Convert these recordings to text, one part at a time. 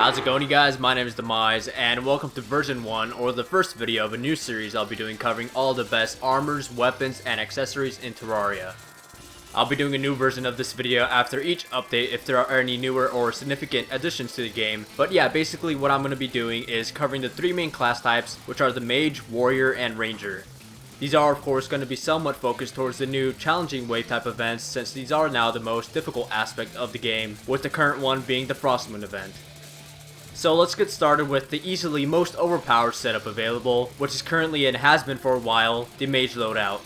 How's it going, you guys? My name is Demize, and welcome to version 1, or the first video of a new series I'll be doing covering all the best armors, weapons, and accessories in Terraria. I'll be doing a new version of this video after each update if there are any newer or significant additions to the game, but yeah, basically what I'm going to be doing is covering the three main class types, which are the Mage, Warrior, and Ranger. These are of course going to be somewhat focused towards the new challenging wave type events, since these are now the most difficult aspect of the game, with the current one being the Frost Moon event. So let's get started with the easily most overpowered setup available, which is currently and has been for a while, the Mage Loadout.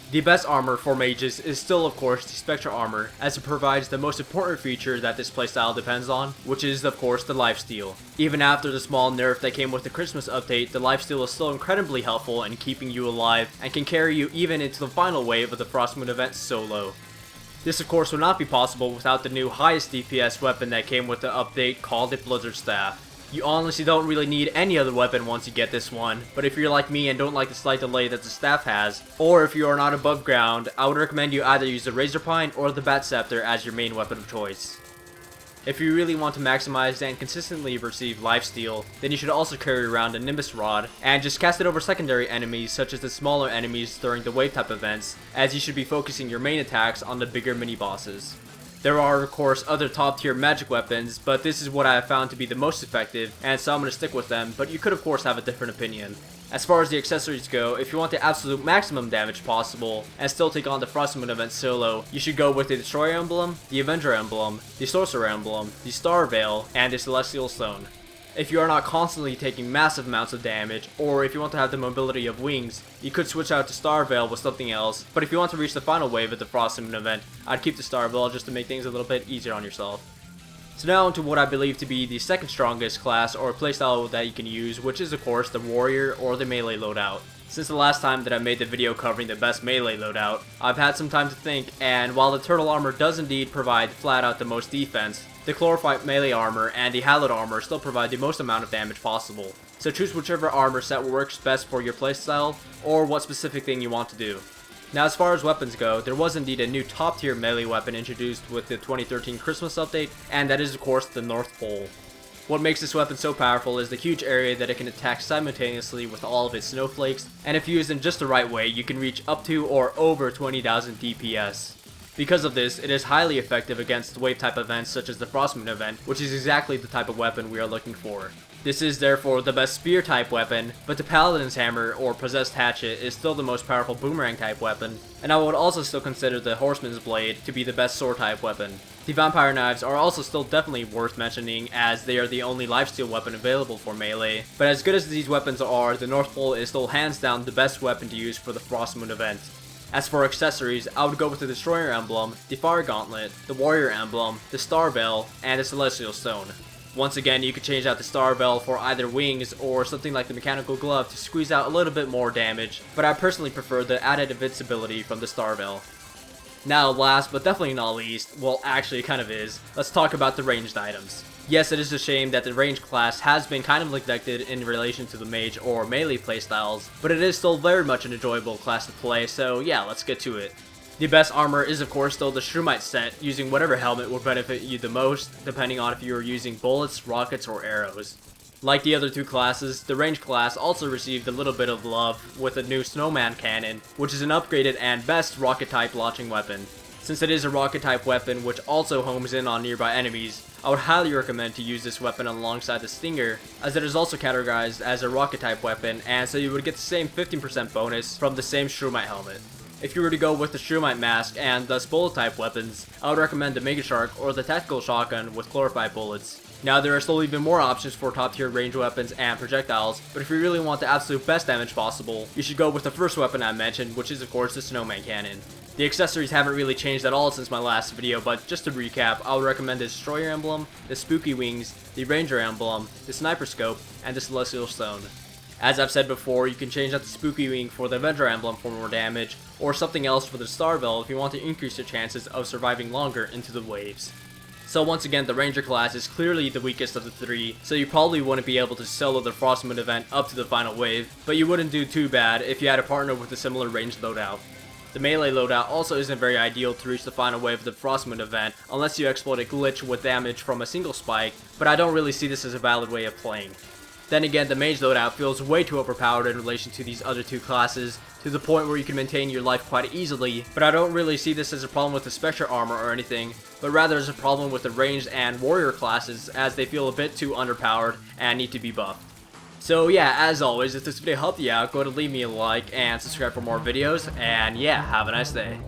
The best armor for mages is still of course the Spectral armor, as it provides the most important feature that this playstyle depends on, which is of course the lifesteal. Even after the small nerf that came with the Christmas update, the lifesteal is still incredibly helpful in keeping you alive, and can carry you even into the final wave of the Frost Moon event solo. This of course would not be possible without the new highest DPS weapon that came with the update called the Blizzard Staff. You honestly don't really need any other weapon once you get this one, but if you're like me and don't like the slight delay that the staff has, or if you are not above ground, I would recommend you either use the Razor Pine or the Bat Scepter as your main weapon of choice. If you really want to maximize and consistently receive lifesteal, then you should also carry around a Nimbus Rod, and just cast it over secondary enemies such as the smaller enemies during the wave type events, as you should be focusing your main attacks on the bigger mini bosses. There are of course other top tier magic weapons, but this is what I have found to be the most effective, and so I'm going to stick with them, but you could of course have a different opinion. As far as the accessories go, if you want the absolute maximum damage possible, and still take on the Frost Moon event solo, you should go with the Destroyer Emblem, the Avenger Emblem, the Sorcerer Emblem, the Star Veil, and the Celestial Stone. If you are not constantly taking massive amounts of damage, or if you want to have the mobility of wings, you could switch out to Star Veil with something else, but if you want to reach the final wave of the Frost Moon event, I'd keep the Star Veil just to make things a little bit easier on yourself. So now onto what I believe to be the second strongest class or playstyle that you can use, which is of course the Warrior or the Melee Loadout. Since the last time that I made the video covering the best Melee Loadout, I've had some time to think, and while the Turtle Armor does indeed provide flat out the most defense, the Chlorophyte Melee Armor and the Hallowed Armor still provide the most amount of damage possible. So choose whichever armor set works best for your playstyle, or what specific thing you want to do. Now as far as weapons go, there was indeed a new top tier melee weapon introduced with the 2013 Christmas update, and that is of course the North Pole. What makes this weapon so powerful is the huge area that it can attack simultaneously with all of its snowflakes, and if used in just the right way, you can reach up to or over 20,000 DPS. Because of this, it is highly effective against wave type events such as the Frost Moon event, which is exactly the type of weapon we are looking for. This is therefore the best spear type weapon, but the Paladin's Hammer or Possessed Hatchet is still the most powerful boomerang type weapon, and I would also still consider the Horseman's Blade to be the best sword type weapon. The Vampire Knives are also still definitely worth mentioning, as they are the only lifesteal weapon available for melee, but as good as these weapons are, the North Pole is still hands down the best weapon to use for the Frost Moon event. As for accessories, I would go with the Destroyer Emblem, the Fire Gauntlet, the Warrior Emblem, the Star Veil, and the Celestial Stone. Once again, you could change out the Star Veil for either wings or something like the Mechanical Glove to squeeze out a little bit more damage, but I personally prefer the added invincibility from the Star Veil. Now last but definitely not least, well actually it kind of is, let's talk about the ranged items. Yes, it is a shame that the ranged class has been kind of neglected in relation to the mage or melee playstyles, but it is still very much an enjoyable class to play, so yeah, let's get to it. The best armor is of course still the Shroomite set, using whatever helmet will benefit you the most, depending on if you are using bullets, rockets, or arrows. Like the other two classes, the ranged class also received a little bit of love with a new Snowman Cannon, which is an upgraded and best rocket type launching weapon. Since it is a rocket type weapon which also homes in on nearby enemies, I would highly recommend to use this weapon alongside the Stinger, as it is also categorized as a rocket type weapon, and so you would get the same 15% bonus from the same Shroomite helmet. If you were to go with the Shroomite mask and thus bullet type weapons, I would recommend the Mega Shark or the Tactical Shotgun with Chlorophyte bullets. Now there are still even more options for top tier range weapons and projectiles, but if you really want the absolute best damage possible, you should go with the first weapon I mentioned, which is of course the Snowman Cannon. The accessories haven't really changed at all since my last video, but just to recap, I would recommend the Destroyer Emblem, the Spooky Wings, the Ranger Emblem, the Sniper Scope, and the Celestial Stone. As I've said before, you can change out the Spooky Wing for the Avenger Emblem for more damage, or something else for the Star Veil if you want to increase your chances of surviving longer into the waves. So once again, the Ranger class is clearly the weakest of the three, so you probably wouldn't be able to solo the Frost Moon event up to the final wave, but you wouldn't do too bad if you had a partner with a similar ranged loadout. The melee loadout also isn't very ideal to reach the final wave of the Frostmoon event unless you exploit a glitch with damage from a single spike, but I don't really see this as a valid way of playing. Then again, the Mage Loadout feels way too overpowered in relation to these other two classes, to the point where you can maintain your life quite easily, but I don't really see this as a problem with the special armor or anything, but rather as a problem with the ranged and warrior classes, as they feel a bit too underpowered and need to be buffed. So yeah, as always, if this video helped you out, go ahead and leave me a like and subscribe for more videos, and yeah, have a nice day.